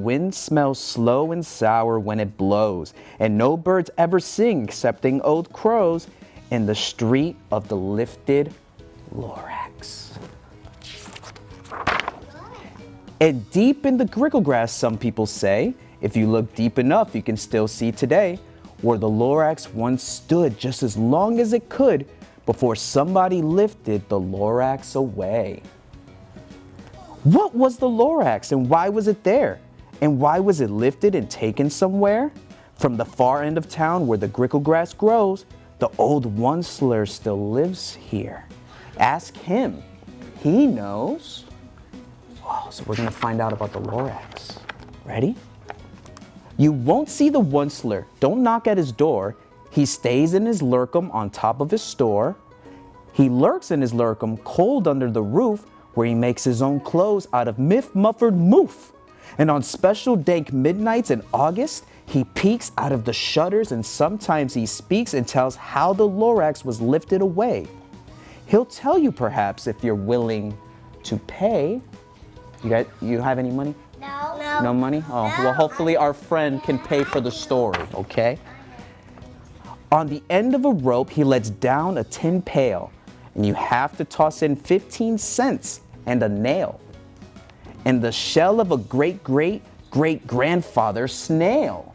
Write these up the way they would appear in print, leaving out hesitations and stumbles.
wind smells slow and sour when it blows, and no birds ever sing excepting old crows in the street of the lifted Lorax. And deep in the Gricklegrass, some people say, if you look deep enough, you can still see today, where the Lorax once stood just as long as it could before somebody lifted the Lorax away. What was the Lorax and why was it there? And why was it lifted and taken somewhere? From the far end of town where the Gricklegrass grows, the old Onceler still lives here. Ask him. He knows. Oh, so we're gonna find out about the Lorax. Ready? You won't see the Onceler. Don't knock at his door. He stays in his lurkum on top of his store. He lurks in his lurkum cold under the roof where he makes his own clothes out of myth-muffered moof. And on special dank midnights in August, he peeks out of the shutters and sometimes he speaks and tells how the Lorax was lifted away. He'll tell you perhaps if you're willing to pay. You have any money? No. No money? Oh, well, hopefully our friend can pay for the story, okay? On the end of a rope, he lets down a tin pail, and you have to toss in 15 cents and a nail, and the shell of a great-great-great-grandfather snail.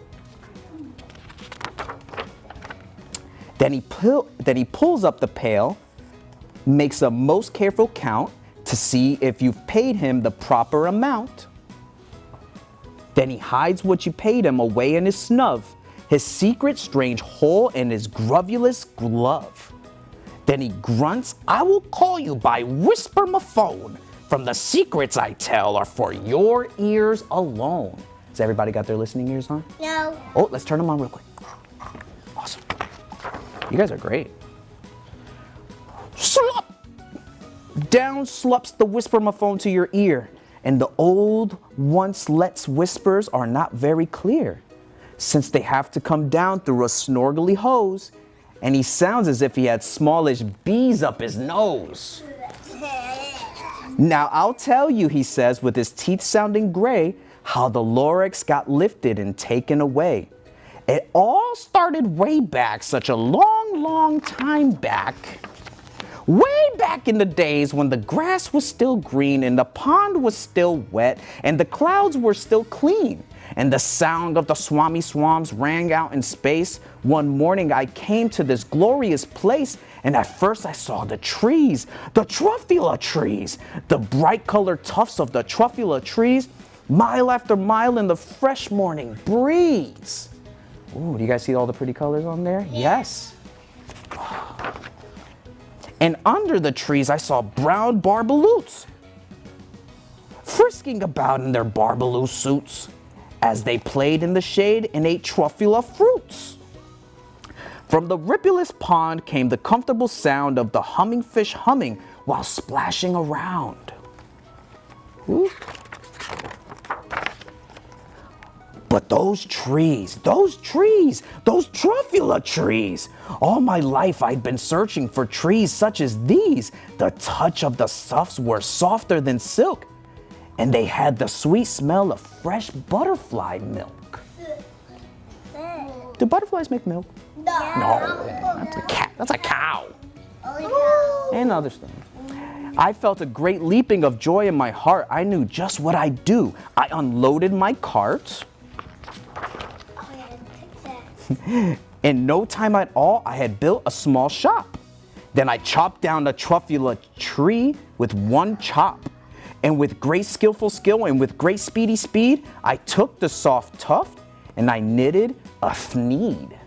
Then he pulls up the pail, makes a most careful count to see if you've paid him the proper amount. Then he hides what you paid him away in his snub, his secret strange hole in his gruvulous glove. Then he grunts, I will call you by whisper my phone. From the secrets I tell are for your ears alone. Has everybody got their listening ears on? No. Oh, let's turn them on real quick. Awesome. You guys are great. Slop! Down slups the whisper-ma-phone to your ear, and the old once-let's whispers are not very clear, since they have to come down through a snorgly hose, and he sounds as if he had smallish bees up his nose. Now I'll tell you, he says, with his teeth sounding gray, how the Lorax got lifted and taken away. It all started way back, such a long, long time back. Way back in the days when the grass was still green and the pond was still wet and the clouds were still clean and the sound of the swami swans rang out in space, one morning I came to this glorious place and at first I saw the trees, the truffula trees, the bright colored tufts of the truffula trees, mile after mile in the fresh morning breeze. Ooh, do you guys see all the pretty colors on there? Yes. And under the trees, I saw brown barbaloots frisking about in their barbaloo suits as they played in the shade and ate truffula fruits. From the ripulous pond came the comfortable sound of the humming fish humming while splashing around. Ooh. But those trees, those truffula trees. All my life I'd been searching for trees such as these. The touch of the stuffs were softer than silk, and they had the sweet smell of fresh butterfly milk. Do butterflies make milk? No, that's a cat. That's a cow. And other stuff. I felt a great leaping of joy in my heart. I knew just what I'd do. I unloaded my cart. In no time at all, I had built a small shop. Then I chopped down a truffula tree with one chop. And with great skillful skill and with great speedy speed, I took the soft tuft and I knitted a thneed.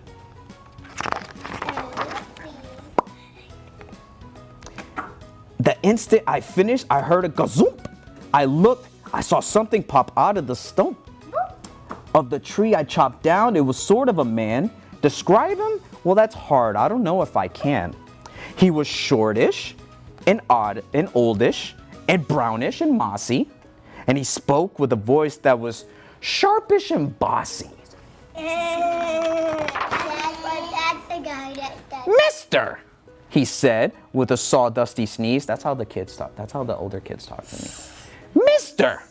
The instant I finished, I heard a gazoomp. I looked, I saw something pop out of the stump of the tree I chopped down. It was sort of a man. Describe him? Well, that's hard. I don't know if I can. He was shortish and odd and oldish and brownish and mossy. And he spoke with a voice that was sharpish and bossy. That's the guy that Mister, he said with a sawdusty sneeze. That's how the kids talk. That's how the older kids talk to me. Mister,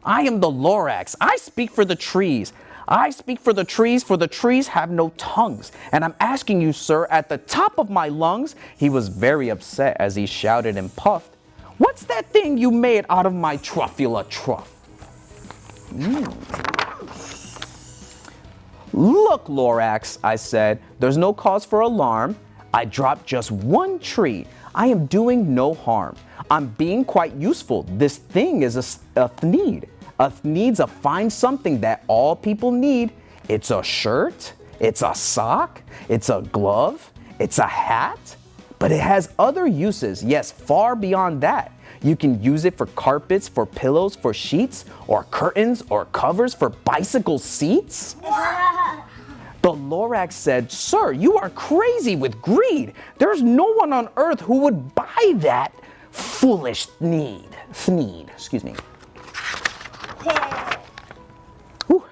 I am the Lorax. I speak for the trees. I speak for the trees have no tongues. And I'm asking you, sir, at the top of my lungs. He was very upset as he shouted and puffed. What's that thing you made out of my truffula truff? Look, Lorax, I said, there's no cause for alarm. I dropped just one tree. I am doing no harm. I'm being quite useful. This thing is a thneed. A thneed's a fine something that all people need. It's a shirt, it's a sock, it's a glove, it's a hat, but it has other uses, yes, far beyond that. You can use it for carpets, for pillows, for sheets, or curtains, or covers for bicycle seats. The Lorax said, sir, you are crazy with greed. There's no one on earth who would buy that foolish thneed, excuse me. Whew.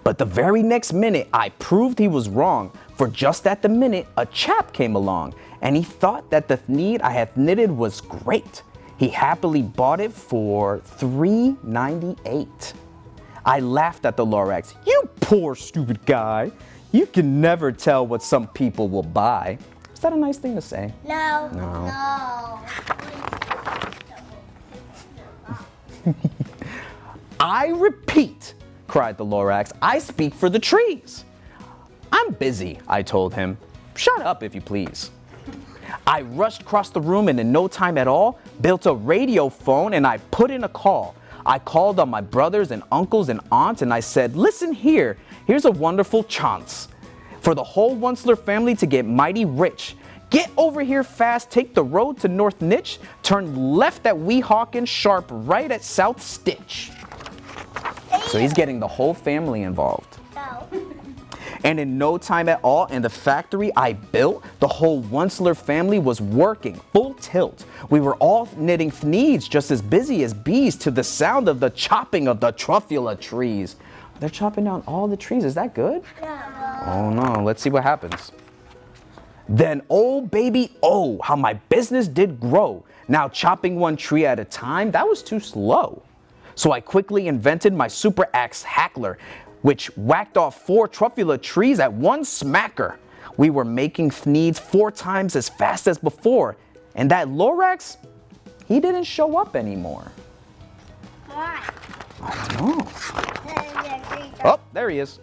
But the very next minute, I proved he was wrong. For just at the minute, a chap came along, and he thought that the thneed I had knitted was great. He happily bought it for $3.98. I laughed at the Lorax. You poor stupid guy. You can never tell what some people will buy. Is that a nice thing to say? No. No. I repeat, cried the Lorax, I speak for the trees. I'm busy, I told him. Shut up, if you please. I rushed across the room and in no time at all, built a radio phone and I put in a call. I called on my brothers and uncles and aunts and I said, listen here, here's a wonderful chance for the whole Onceler family to get mighty rich. Get over here fast, take the road to North Nitch, turn left at Weehawken, sharp right at South Stitch. So he's getting the whole family involved. No. And in no time at all, in the factory I built, the whole Onceler family was working full tilt. We were all knitting thneeds just as busy as bees to the sound of the chopping of the truffula trees. They're chopping down all the trees. Is that good? No. Oh no, let's see what happens. Then, oh baby, oh, how my business did grow. Now chopping one tree at a time, that was too slow. So I quickly invented my super axe hackler, which whacked off 4 truffula trees at one smacker. We were making thneeds 4 times as fast as before. And that Lorax, he didn't show up anymore. Why? I don't know. Oh, there he is.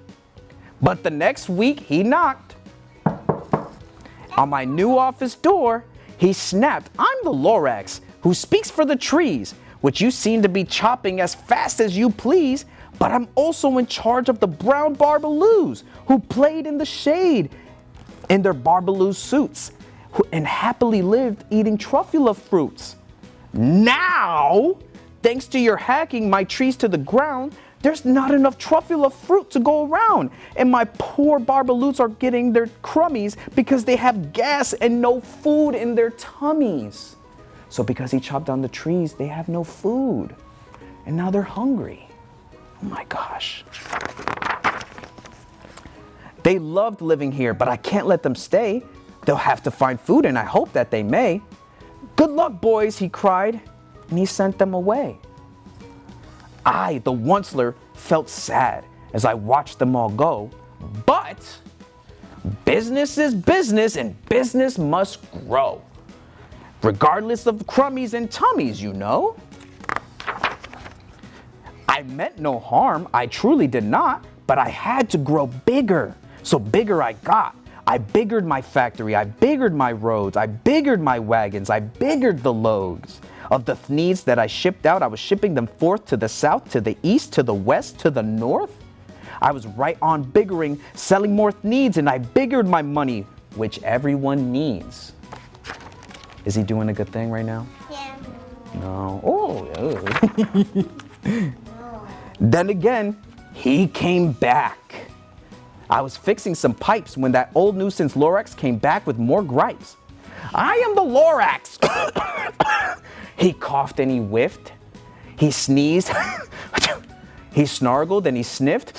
But the next week he knocked. On my new office door, he snapped, I'm the Lorax, who speaks for the trees, which you seem to be chopping as fast as you please, but I'm also in charge of the brown Barbaloos, who played in the shade in their Barbaloo suits, and happily lived eating truffula fruits. Now, thanks to your hacking my trees to the ground, there's not enough truffula fruit to go around, and my poor Barbaloos are getting their crummies because they have gas and no food in their tummies. So because he chopped down the trees, they have no food, and now they're hungry. Oh my gosh. They loved living here, but I can't let them stay. They'll have to find food, and I hope that they may. Good luck, boys, he cried, and he sent them away. I, the Onceler, felt sad as I watched them all go, but business is business and business must grow, regardless of crummies and tummies, you know. I meant no harm, I truly did not, but I had to grow bigger, so bigger I got. I biggered my factory, I biggered my roads, I biggered my wagons, I biggered the loads. Of the thneeds that I shipped out, I was shipping them forth to the south, to the east, to the west, to the north. I was right on biggering, selling more thneeds, and I biggered my money, which everyone needs. Is he doing a good thing right now? Yeah. No. Oh. Then again, he came back. I was fixing some pipes when that old nuisance Lorax came back with more gripes. I am the Lorax. He coughed and he whiffed. He sneezed. He snargled and he sniffed.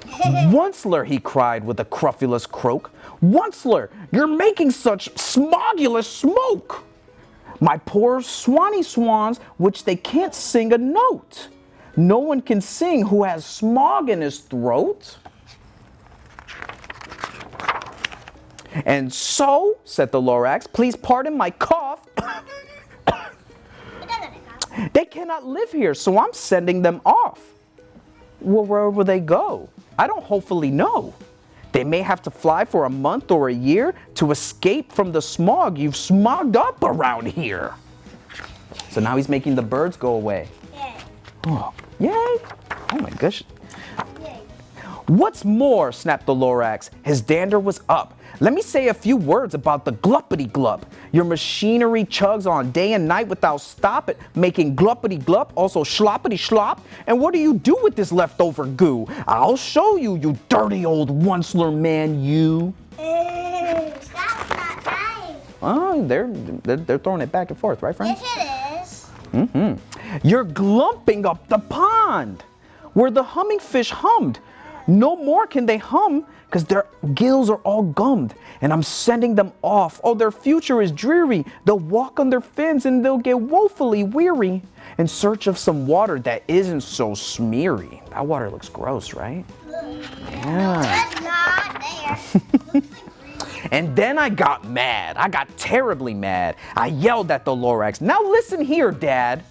Onceler, he cried with a cruffulous croak. Onceler, you're making such smogulous smoke. My poor swanny swans, which they can't sing a note. No one can sing who has smog in his throat. And so, said the Lorax, please pardon my cough. They cannot live here, so I'm sending them off. Well, where will they go? I don't hopefully know. They may have to fly for a month or a year to escape from the smog you've smogged up around here. So now he's making the birds go away. Yay. Oh, yay! Oh my gosh. Yay. What's more, snapped the Lorax, his dander was up. Let me say a few words about the gluppity glup. Your machinery chugs on day and night without stopping, making gluppity glup, also sloppity slop. And what do you do with this leftover goo? I'll show you, you dirty old onceler man, you. That's not nice. Oh, they're throwing it back and forth, right, friends? Yes, it is. You're glumping up the pond where the humming fish hummed. No more can they hum because their gills are all gummed, and I'm sending them off. Oh, their future is dreary. They'll walk on their fins and they'll get woefully weary in search of some water that isn't so smeary. That water looks gross, right? Yeah. It's not there. Looks like green. And then I got mad. I got terribly mad. I yelled at the Lorax. Now listen here, Dad.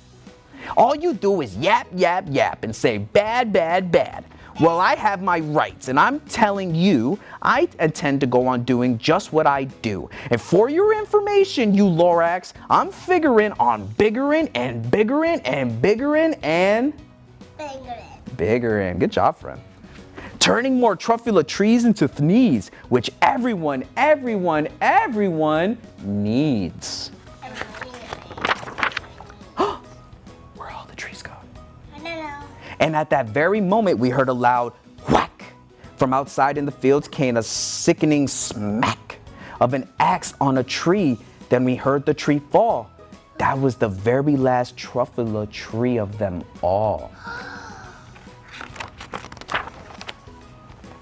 All you do is yap, yap, yap and say bad, bad, bad. Well, I have my rights, and I'm telling you, I intend to go on doing just what I do. And for your information, you Lorax, I'm figuring on biggerin' and biggerin' and biggerin' and biggerin'. Good job, friend. Turning more truffula trees into thnees, which everyone needs. Where all the trees go? I don't know. And at that very moment, we heard a loud whack. From outside in the fields came a sickening smack of an axe on a tree. Then we heard the tree fall. That was the very last truffula tree of them all.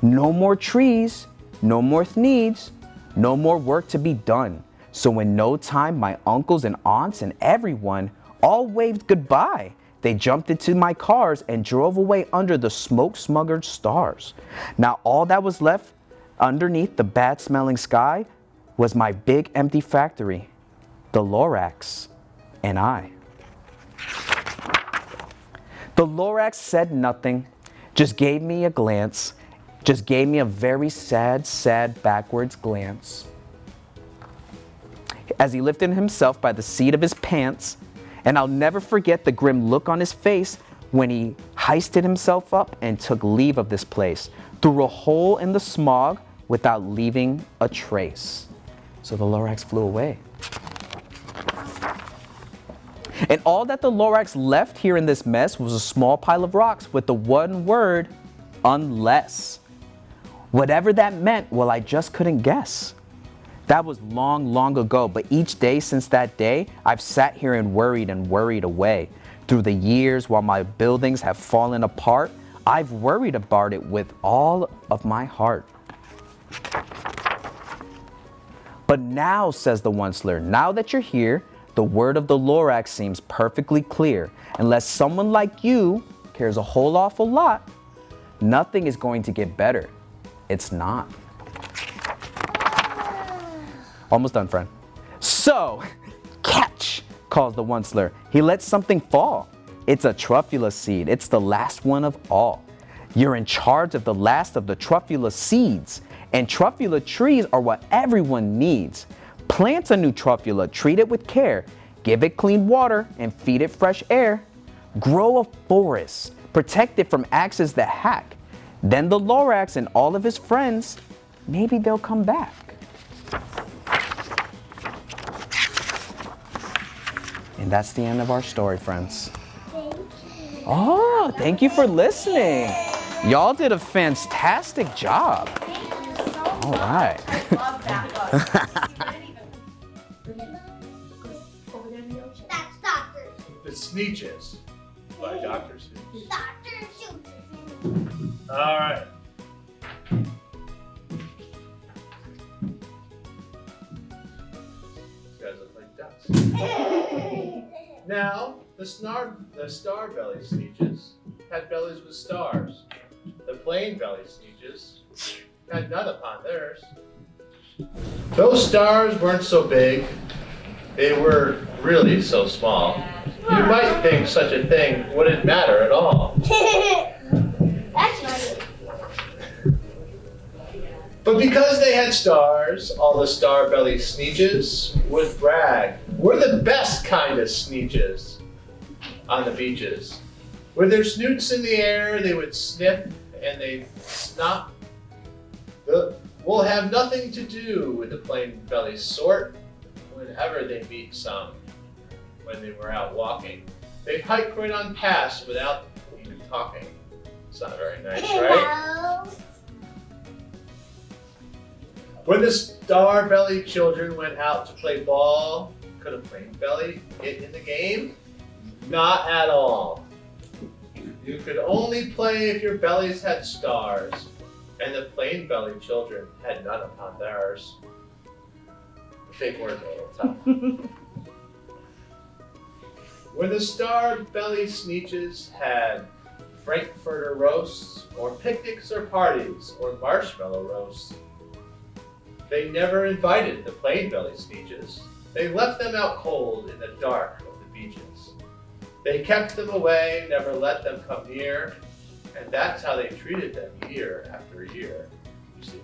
No more trees, no more needs, no more work to be done. So in no time, my uncles and aunts and everyone all waved goodbye. They jumped into my cars and drove away under the smoke-smuggered stars. Now all that was left underneath the bad-smelling sky was my big empty factory, the Lorax, and I. The Lorax said nothing, just gave me a glance, just gave me a very sad, sad backwards glance. As he lifted himself by the seat of his pants, and I'll never forget the grim look on his face when he heisted himself up and took leave of this place through a hole in the smog without leaving a trace. So the Lorax flew away. And all that the Lorax left here in this mess was a small pile of rocks with the one word, unless. Whatever that meant, well, I just couldn't guess. That was long, long ago, but each day since that day, I've sat here and worried away. Through the years, while my buildings have fallen apart, I've worried about it with all of my heart. But now, says the Onceler, now that you're here, the word of the Lorax seems perfectly clear. Unless someone like you cares a whole awful lot, nothing is going to get better. It's not. Almost done, friend. So, catch, calls the Onceler. He lets something fall. It's a truffula seed. It's the last one of all. You're in charge of the last of the truffula seeds. And truffula trees are what everyone needs. Plant a new truffula, treat it with care. Give it clean water and feed it fresh air. Grow a forest, protect it from axes that hack. Then the Lorax and all of his friends, maybe they'll come back. And that's the end of our story, friends. Oh, thank you for listening. Y'all did a fantastic job. All right. That's Dr. The Sneetches by Dr. Seuss. Dr. Seuss. All right. These guys look like ducks. Now, the Starbelly Sneetches had bellies with stars. The plain belly Sneetches had none upon theirs. Those stars weren't so big. They were really so small. You might think such a thing wouldn't matter at all. That's funny. But because they had stars, all the star-bellied Sneetches would brag. We're the best kind of Sneetches on the beaches. With their snoots in the air, they would sniff and they'd snot. We'll have nothing to do with the plain belly sort whenever they meet some. When they were out walking, they'd hike right on past without even talking. It's not very nice, right? No. When the star-bellied children went out to play ball, could a plain belly get in the game? Not at all. You could only play if your bellies had stars, and the plain-bellied children had none upon theirs. Fake words are a little tough. When the star-bellied Sneetches had Frankfurter roasts, or picnics or parties, or marshmallow roasts, they never invited the plain-bellied Sneetches. They left them out cold in the dark of the beaches. They kept them away, never let them come near, and that's how they treated them year after year. You see.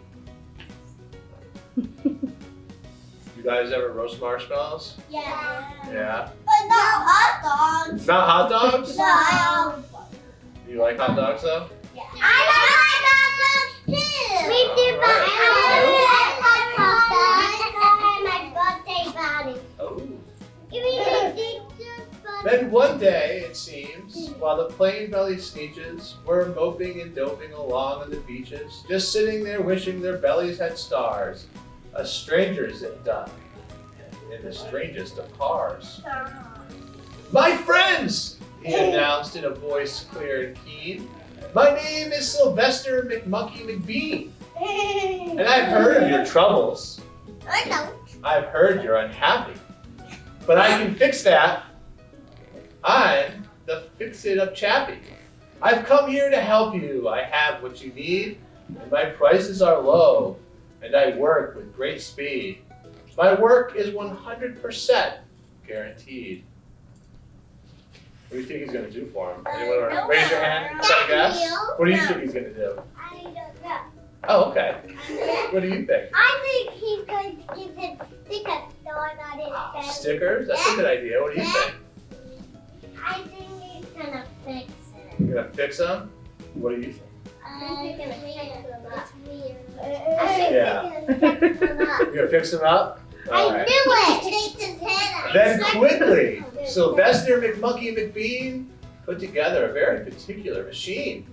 You guys ever roast marshmallows? Yeah. Yeah. But not hot dogs. Not hot dogs? No. You like hot dogs though? Yeah. I like hot dogs too. Me too, but I like hot dogs for my birthday party. Oh. Give me the picture. Then one day, it seems, while the plain-bellied Sneetches were moping and doping along on the beaches, just sitting there wishing their bellies had stars, a stranger zipped up in the strangest of cars. My friends, he announced in a voice clear and keen, my name is Sylvester McMonkey McBean, and I've heard of your troubles. I know. I've heard you're unhappy, but I can fix that. I'm the fix-it-up chappy. I've come here to help you. I have what you need, and my prices are low, and I work with great speed. My work is 100% guaranteed. What do you think he's going to do for him? Anyone want to raise your hand and take a guess? What do you think he's going to do? I don't know. Oh, okay. What do you think? I think he's going to give him stickers so I got it. Stickers? That's a good idea. What do you think? I think he's gonna fix it. You're going to fix them? What do you think? I think he's gonna fix them up. Yeah. I think he's gonna fix them up. You're going to fix them up? All I right. knew it! Takes his head off. Then quickly, Sylvester McMonkey McBean put together a very particular machine.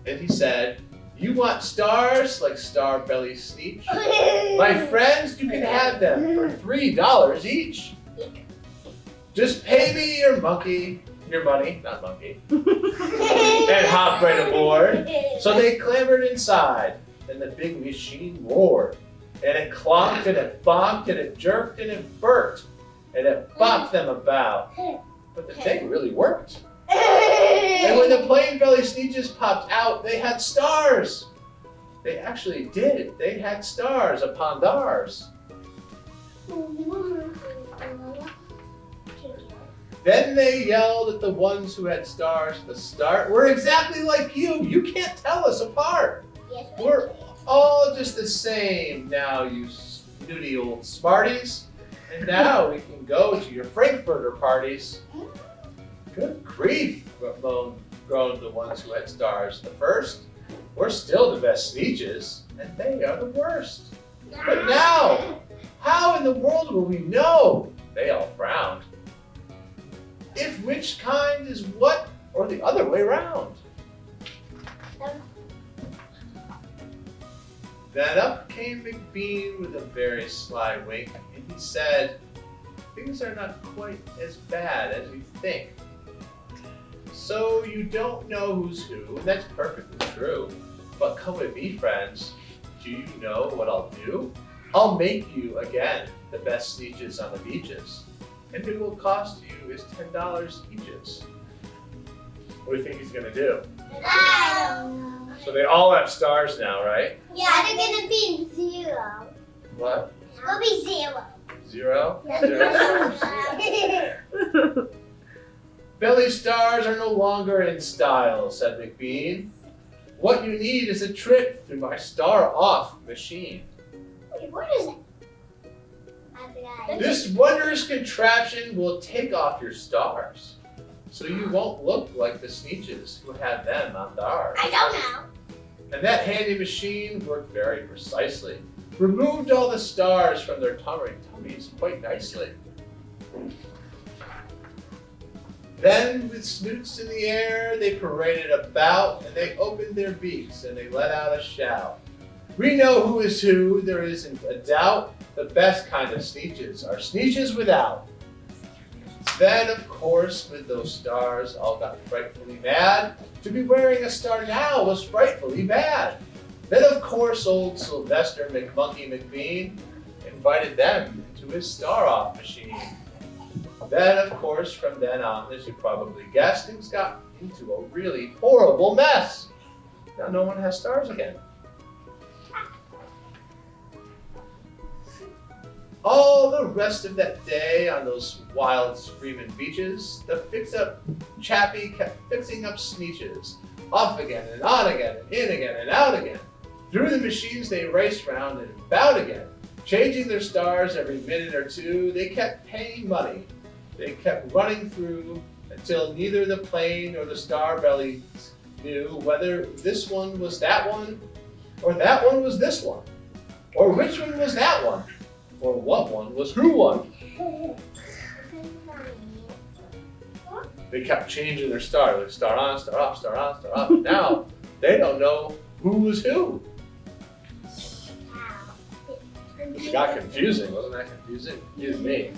And he said, you want stars like Star-Belly Sneetch? My friends, you can have them for $3 each. Just pay me your money, not monkey, and hop right aboard. So they clambered inside, and the big machine roared. And it clonked, and it bonked, and it jerked, and it burped, and it bopped them about. But the thing really worked. And when the plain-belly Sneetches popped out, they had stars. They actually did. They had stars upon theirs. Then they yelled at the ones who had stars at the start. We're exactly like you. You can't tell us apart. Yes, We're all just the same now, you snooty old smarties. And now we can go to your Frankfurter parties. Good grief, groaned the ones who had stars the first. We're still the best Sneetches, and they are the worst. But now, how in the world will we know? They all frowned. If which kind is what, or the other way round. Then up came McBean with a very sly wink, and he said, things are not quite as bad as you think. So you don't know who's who, and that's perfectly true. But come with me, friends. Do you know what I'll do? I'll make you, again, the best Sneetches on the beaches. And it will cost you is $10 eaches. What do you think he's gonna do? I don't know. So they all have stars now, right? Yeah, they're gonna be 0. What? It's gonna be 0. 0? Yeah. 0? Belly stars are no longer in style, said McBean. What you need is a trip through my star-off machine. Wait, what is it? I forgot. This wondrous contraption will take off your stars, so you won't look like the Sneetches who had them on theirs. I don't know. And that handy machine worked very precisely. Removed all the stars from their tummies quite nicely. Then, with snoots in the air, they paraded about, and they opened their beaks, and they let out a shout. We know who is who, there isn't a doubt. The best kind of Sneetches are Sneetches without. Then, of course, with those stars, all got frightfully mad. To be wearing a star now was frightfully bad. Then, of course, old Sylvester McMonkey McBean invited them into his star-off machine. Then, of course, from then on, as you probably guessed, things got into a really horrible mess. Now no one has stars again. All the rest of that day on those wild screaming beaches, the fix-up chappie kept fixing up Sneetches. Off again and on again and in again and out again. Through the machines they raced round and about again. Changing their stars every minute or two, they kept paying money. They kept running through until neither the plane nor the star bellies knew whether this one was that one, or that one was this one, or which one was that one, or what one was who one. They kept changing their star, like star on, star off, star on, star off. Now they don't know who was who. It got confusing, wasn't that confusing? Excuse me.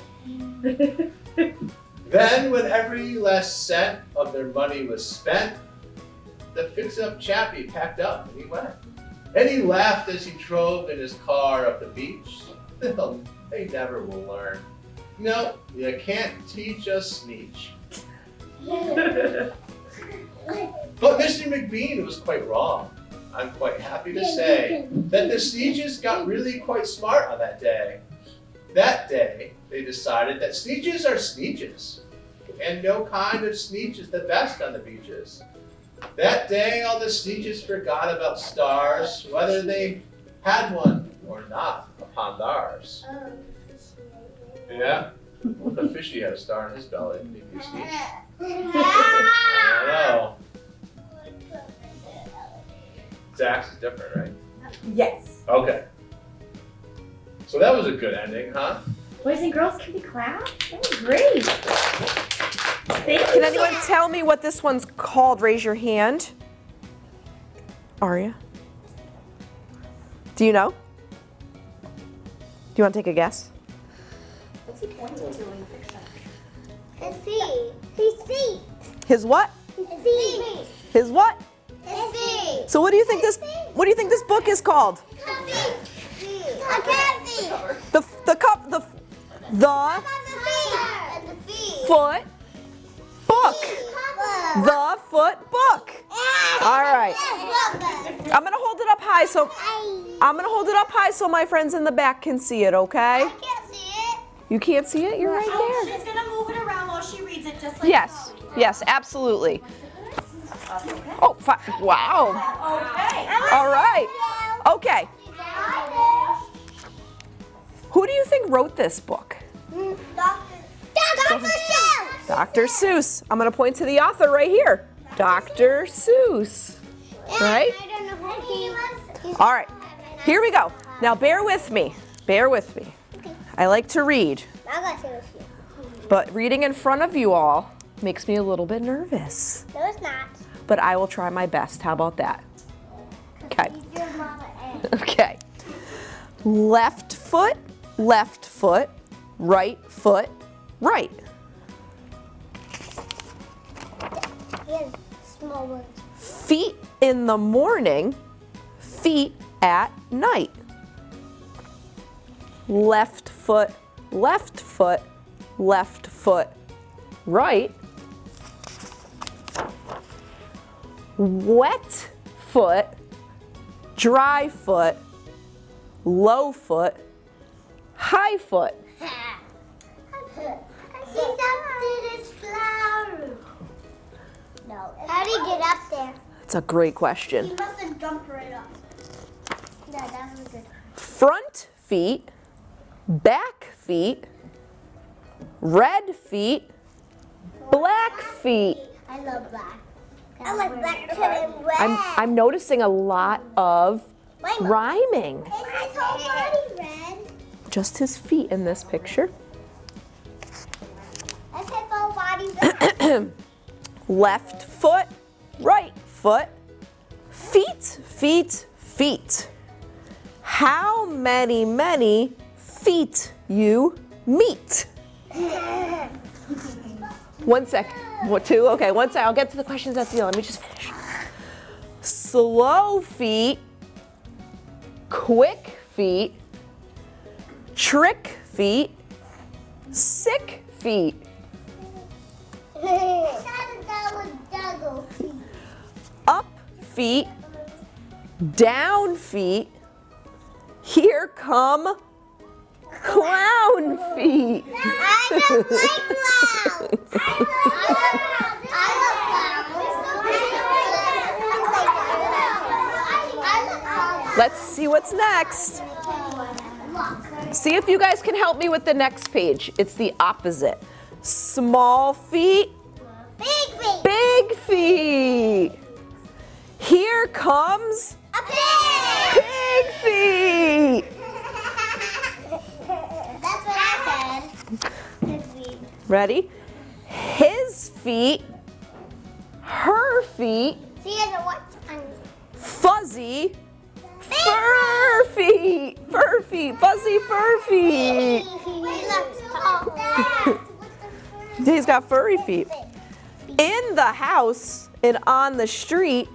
Then, when every last cent of their money was spent, the fix-up chappie packed up and he went. And he laughed as he drove in his car up the beach. They never will learn. No, you can't teach a Sneetch. But Mr. McBean was quite wrong. I'm quite happy to say that the Sneetches got really quite smart on that day. That day, they decided that Sneetches are Sneetches, and no kind of Sneetch is the best on the beaches. That day, all the Sneetches forgot about stars, whether they had one or not upon theirs. Yeah? What if the fishy had a star in his belly? Maybe a Sneetch? I don't know. Zach's is different, right? Yes. Okay. So that was a good ending, huh? Boys and girls can be clapped. That was great. Thank you. Can anyone tell me what this one's called? Raise your hand. Aria? Do you know? Do you want to take a guess? What's he pointing to in the picture? His feet. His feet. His what? His feet. His what? His feet. So what do you think this book is called? A candy. The foot book. The foot book. All right. I'm gonna hold it up high so my friends in the back can see it, okay? I can't see it. You can't see it? You're right Oh, there. she's gonna move it around while she reads it, just like Yes. Yes, absolutely. Okay. Oh, wow. Okay. All right. Okay. Who do you think wrote this book? Dr. Seuss. Dr. Seuss. I'm going to point to the author right here. Dr. Seuss. Right? I don't know who he was. All right. Here we go. Now bear with me. Bear with me. I like to read, I got Seuss. but reading in front of you all makes me a little bit nervous. No, it's not. But I will try my best. How about that? Okay. He's your mama and Okay. Left foot, right foot, right. he has small ones. Feet in the morning, feet at night. Left foot, left foot, right. wet foot, dry foot, low foot, high foot. He's up to this flower. No. How do you get up there? That's a great question. He must have jumped right up. No, that was good. Front feet, back feet, red feet, black feet. I love black. I like black too and red. I'm noticing a lot of rhyming. Is his whole body red? Just his feet in this picture. Is his whole body red? Left foot, right foot, feet, feet, feet. How many feet you meet? 1 sec. What, 2? Okay, 1 sec. I'll get to the questions at the end. Let me just finish. Slow feet, quick feet, trick feet, sick feet. Up feet, down feet, here come clown feet. I don't like clowns. Let's see what's next. See if you guys can help me with the next page. It's the opposite. Small feet, Big feet. big feet. Here comes A pig. big feet. That's what I said. Big feet. Ready? His feet, her feet, See, there's a what? fuzzy, fur feet, fuzzy fur feet. He's got furry feet. In the house and on the street,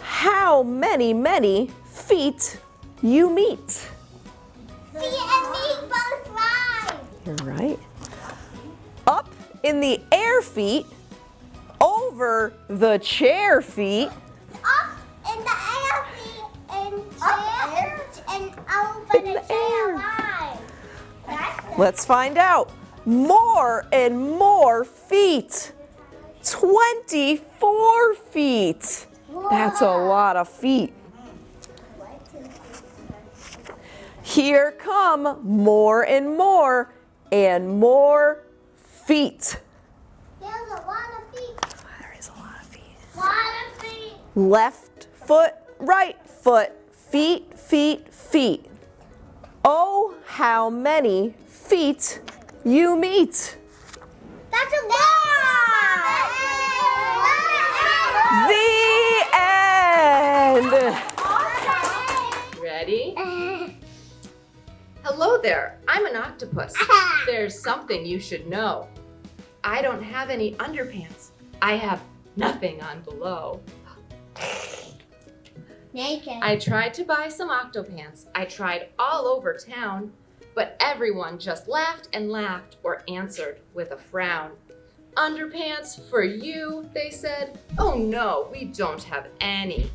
how many feet you meet? Feet and me both rhyme. You're right. Up in the air feet, over the chair feet, Up in the air feet and chair and over In the the chair air. line. Let's find out. More and more feet. 24 feet. That's a lot of feet. Here come more and more feet. There's a lot of feet. There is a lot of feet. Lot of feet. Left foot, right foot, feet, feet, feet. Oh, how many feet you meet. That's a lot. The end. Ready? Hello there, I'm an octopus. There's something you should know. I don't have any underpants. I have nothing on below. Naked. I tried to buy some octopants. I tried all over town, but everyone just laughed and laughed or answered with a frown. Underpants for you, they said. Oh no, we don't have any.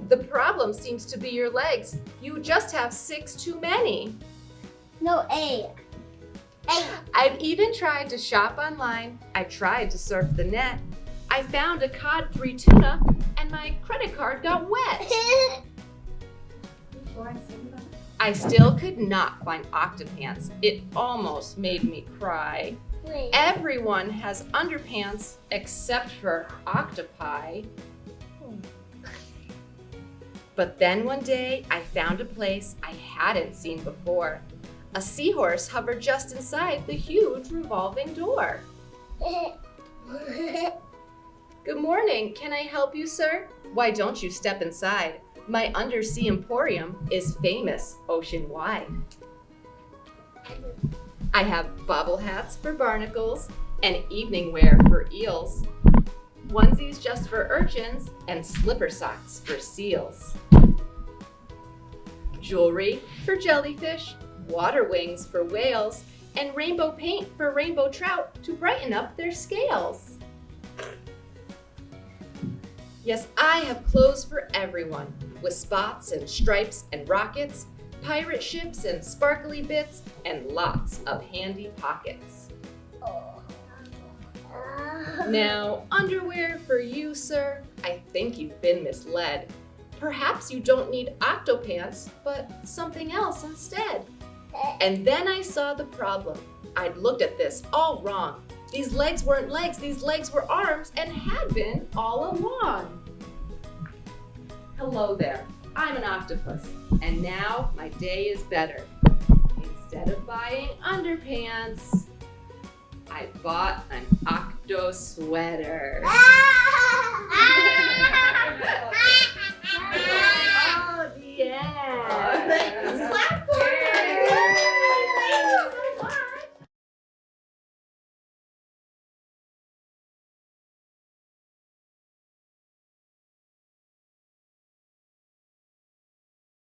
The problem seems to be your legs. You just have 6 too many. No, 8. 8. I've even tried to shop online. I tried to surf the net. I found a cod 3 tuna and my credit card got wet. I still could not find octopants. It almost made me cry. Wait. Everyone has underpants except for octopi. But then one day I found a place I hadn't seen before. A seahorse hovered just inside the huge revolving door. Good morning, can I help you, sir? Why don't you step inside? My undersea emporium is famous ocean-wide. I have bobble hats for barnacles and evening wear for eels, onesies just for urchins, and slipper socks for seals. Jewelry for jellyfish, water wings for whales, and rainbow paint for rainbow trout to brighten up their scales. Yes, I have clothes for everyone, with spots and stripes and rockets, pirate ships and sparkly bits, and lots of handy pockets. Now, underwear for you, sir, I think you've been misled. Perhaps you don't need Octopants, but something else instead. And then I saw the problem. I'd looked at this all wrong. These legs weren't legs, these legs were arms, and had been all along. Hello there, I'm an octopus, and now my day is better. Instead of buying underpants, I bought an octo sweater.